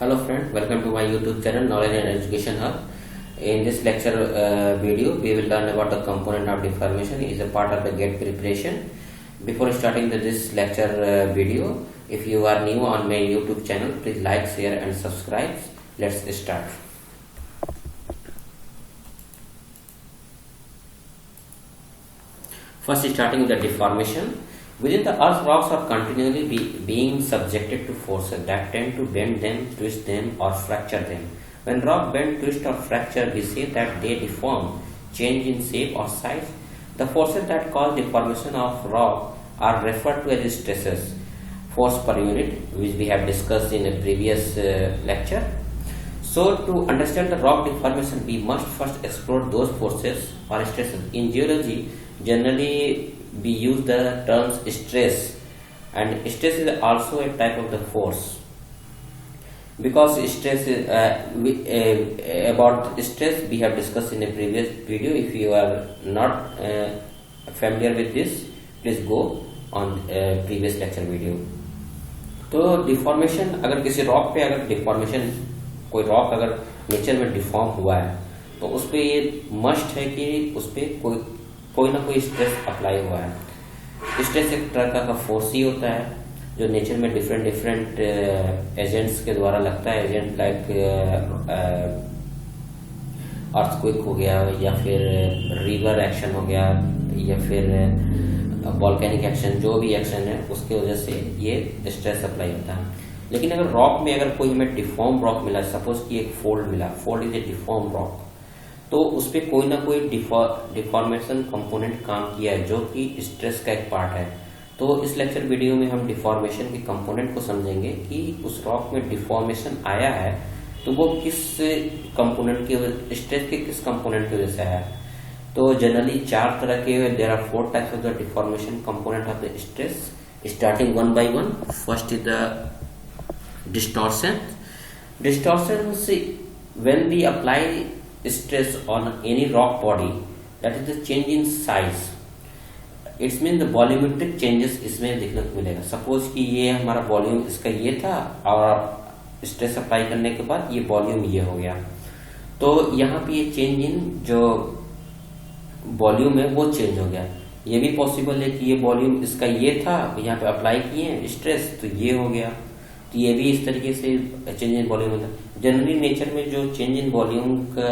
Hello friend, welcome to my YouTube channel Knowledge and Education Hub. In this lecture video, we will learn about the component of deformation. It is a part of the GATE preparation. Before starting this lecture video, if you are new on my YouTube channel, please like, share and subscribe. Let's start. First, starting with the deformation. Within the earth, rocks are continually being subjected to forces that tend to bend them, twist them or fracture them. When rock bend, twist or fracture, we say that they deform, change in shape or size. The forces that cause deformation of rock are referred to as stresses, force per unit, which we have discussed in a previous lecture. So, to understand the rock deformation, we must first explore those forces or stresses. In geology, generally we use the terms stress, and stress is also a type of the force, because stress is about stress we have discussed in a previous video. If you are not familiar with this, please go on previous lecture video. तो deformation, अगर किसी rock पे अगर deformation, कोई rock अगर nature में deform हुआ है तो उस पर ये मस्ट है कि उस पर कोई ना कोई स्ट्रेस अप्लाई हुआ है। स्ट्रेस एक तरह का फोर्स ही होता है जो नेचर में डिफरेंट एजेंट्स के द्वारा लगता है। एजेंट लाइक अर्थक्वेक हो गया, या फिर रिवर एक्शन हो गया, या फिर वॉल्केनिक एक्शन, जो भी एक्शन है उसके वजह से ये स्ट्रेस अप्लाई होता है। लेकिन अगर रॉक में अगर कोई हमें डिफॉर्म रॉक मिला, सपोज कि एक फोल्ड मिला, fold is a deform rock, तो उस पर कोई ना कोई डिफॉर्मेशन कंपोनेंट काम किया है जो कि स्ट्रेस का एक पार्ट है। तो इस लेक्चर वीडियो में हम डिफॉर्मेशन के कंपोनेंट को समझेंगे कि उस रॉक में डिफॉर्मेशन आया है तो वो किस कंपोनेंट की वजह, स्ट्रेस के किस कंपोनेंट की वजह से आया है। तो जनरली चार तरह के, there are 4 types of the deformation component of the stress, starting one by one. First is the distortion. Distortion, when we apply stress on any rock body, that is the change in size. It means the volumetric changes इसमें देखने को मिलेगा। Suppose कि ये हमारा volume इसका ये था और स्ट्रेस अप्लाई करने के बाद ये वॉल्यूम ये हो गया, तो यहाँ पे ये चेंज इन जो वॉल्यूम है वो चेंज हो गया। ये भी पॉसिबल है कि ये वॉल्यूम इसका ये था, यहाँ पे अप्लाई किए स्ट्रेस तो ये हो गया, तो ये भी इस तरीके से चेंज इन वॉल्यूम होता है। जनरली नेचर में जो चेंज इन वॉल्यूम का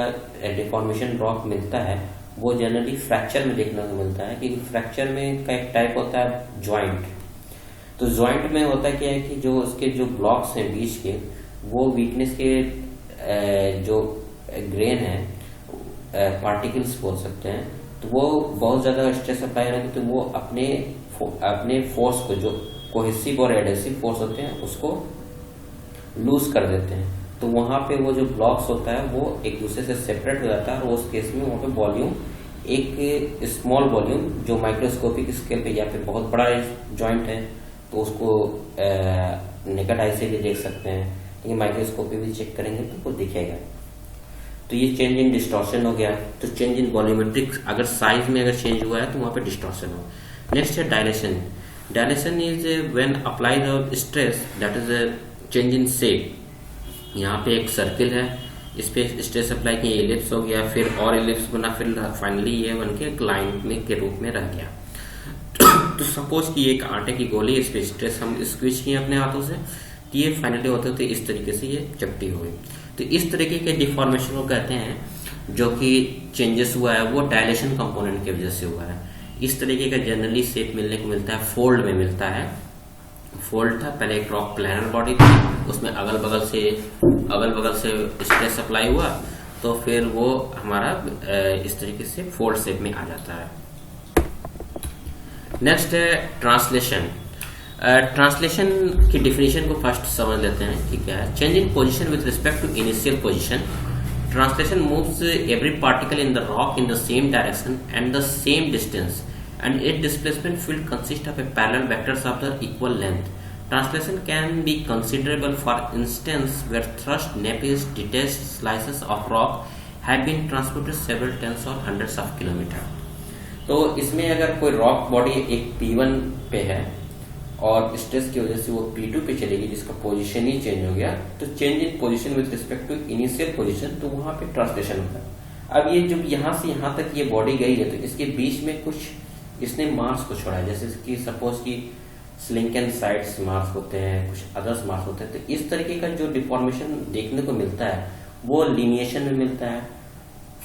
डिफॉर्मेशन रॉक मिलता है वो जनरली फ्रैक्चर में देखने को मिलता है, क्योंकि फ्रैक्चर में का एक टाइप होता है जॉइंट। तो जॉइंट में होता क्या है कि जो उसके जो ब्लॉक्स हैं बीच के, वो वीकनेस के जो ग्रेन है, पार्टिकल्स बोल सकते हैं, तो वो बहुत ज्यादा स्ट्रेस अप्लाई होने तो वो अपने फोर्स को, जो कोहेसिव और एडेसिव फोर्स होते हैं, उसको लूज कर देते हैं। तो वहां पे वो जो ब्लॉक्स होता है वो एक दूसरे से सेपरेट हो जाता है, और उस केस में वहां पे वॉल्यूम, एक स्मॉल वॉल्यूम जो माइक्रोस्कोपिक स्केल पे या फिर बहुत बड़ा जॉइंट है तो उसको नेकेड आई से भी देख सकते हैं, लेकिन माइक्रोस्कोपी भी चेक करेंगे तो वो दिखेगा। तो ये चेंज इन डिस्टॉर्शन हो गया। तो चेंज इन वॉल्यूमेट्रिक, अगर साइज में अगर चेंज हुआ है तो वहां पे डिस्टॉर्शन हो। नेक्स्ट है dilation. Dilation is when applied the stress, that is a change in shape. यहाँ पे एक सर्किल है, इस पे स्ट्रेस अप्लाई किया, एलिप्स हो गया, फिर और एलिप्स बना, फिर फाइनली ये बन के एक लाइन में के रूप में रह गया। तो सपोज कि एक आटे की गोली, इस पे स्ट्रेस हम स्क्वीज किए अपने हाथों से, तो ये फाइनली होते होते इस तरीके से ये चपटी हो गई। तो इस तरीके के डिफॉर्मेशन को कहते हैं जो कि चेंजेस हुआ है वो डायलेशन कंपोनेंट की वजह से हुआ है। इस तरीके का जनरली शेप मिलने को मिलता है, फोल्ड में मिलता है। फोल्ड था पहले, एक रॉक प्लैनर बॉडी थी, उसमें अगल बगल से स्ट्रेस अप्लाई हुआ, तो फिर वो हमारा इस तरीके से फोल्ड शेप में आ जाता है। नेक्स्ट है ट्रांसलेशन। ट्रांसलेशन की डिफिनेशन को फर्स्ट समझ लेते हैं कि क्या है। Change in position with respect to initial position. Translation moves every particle in the rock in the same direction and the same distance, and its displacement field consists of a parallel vectors of the equal length. Translation can be considerable, for instance, where thrust, nappes, detached slices of rock have been transported several tens or hundreds of kilometers. तो इसमें अगर कोई rock body एक P1 पे है और stress की वजह से वो P2 पे चलेगी, जिसका पोजीशन ही चेंज हो गया, तो change in position with respect to initial position, तो वहां पे ट्रांसलेशन होता है। अब ये जब यहां से यहां तक ये बॉडी गई है, तो इसके बीच में कुछ इसने मार्क्स को छोड़ा है, जैसे कि सपोज की स्लिंकन साइड्स मार्क्स होते हैं, कुछ अदर्स मार्क्स होते हैं। तो इस तरीके का जो डिफॉर्मेशन देखने को मिलता है वो लिनिएशन में मिलता है।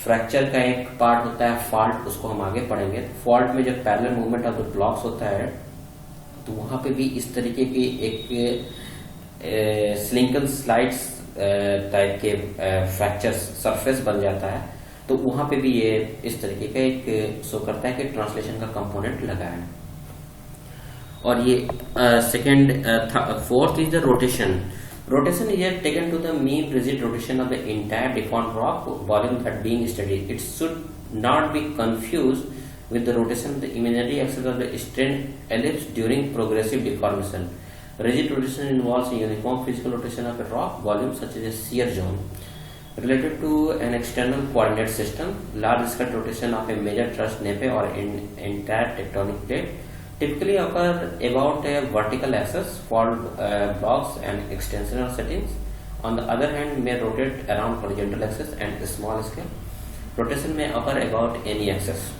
फ्रैक्चर का एक पार्ट होता है फॉल्ट, उसको हम आगे पढ़ेंगे। फॉल्ट में जब parallel movement of the blocks होता है, तो वहां पे भी इस तरीके की एक स्लिंकन स्लाइड्स टाइप के फ्रैक्चर सरफेस बन जाता है। तो वहां पे भी ये इस तरीके का एक शो करता है कि ट्रांसलेशन का कंपोनेंट लगा है। और ये fourth is the rotation. Rotation is here taken to the mean rigid rotation of the entire deformed rock volume that being studied. It should not be confused with the rotation of the imaginary axis of the strained ellipse during progressive deformation. Rigid rotation involves a uniform physical rotation of a rock volume such as a shear zone. Related to an external coordinate system, large scale rotation of a major thrust nape or entire tectonic plate typically occur about a vertical axis, fault blocks and extensional settings. On the other hand, may rotate around horizontal axis and small scale rotation may occur about any axis.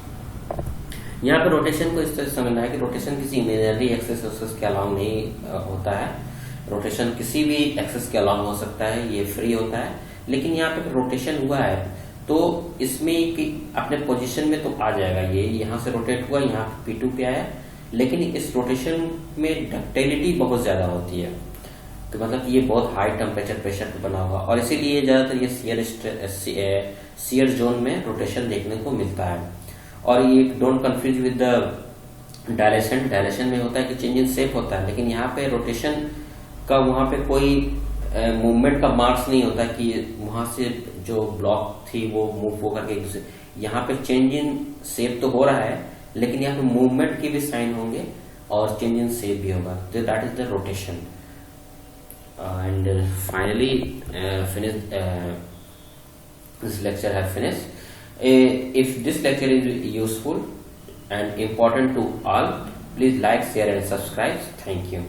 यहाँ पे rotation को इस तरह से समझना है कि rotation किसी इमेजिनरी एक्सिस के अलाउंग नहीं होता है। रोटेशन किसी भी एक्सिस के अलाउंग हो सकता है, ये फ्री होता है। लेकिन यहाँ पे रोटेशन हुआ है तो इसमें अपने पोजीशन में तो आ जाएगा, ये यहाँ से रोटेट हुआ, यहाँ P2 पे आया, लेकिन इस रोटेशन में डक्टिलिटी बहुत ज्यादा होती है। तो मतलब ये बहुत हाई टेम्परेचर प्रेशर पे बना हुआ, और इसीलिए ज्यादातर ये शियर जोन में रोटेशन देखने को मिलता है। और ये don't confuse with the dilation. Dilation में होता है कि चेंज इन शेप होता है, लेकिन यहाँ पे रोटेशन का वहां पे कोई मूवमेंट का मार्क्स नहीं होता कि वहां से जो ब्लॉक थी वो मूव होकर के दूसरे। यहाँ पे चेंज इन शेप तो हो रहा है, लेकिन यहाँ पे मूवमेंट के भी साइन होंगे और चेंज इन शेप भी होगा। तो that is the rotation. And finally finish this lecture have finished. If this lecture is useful and important to all, please like, share and subscribe. Thank you.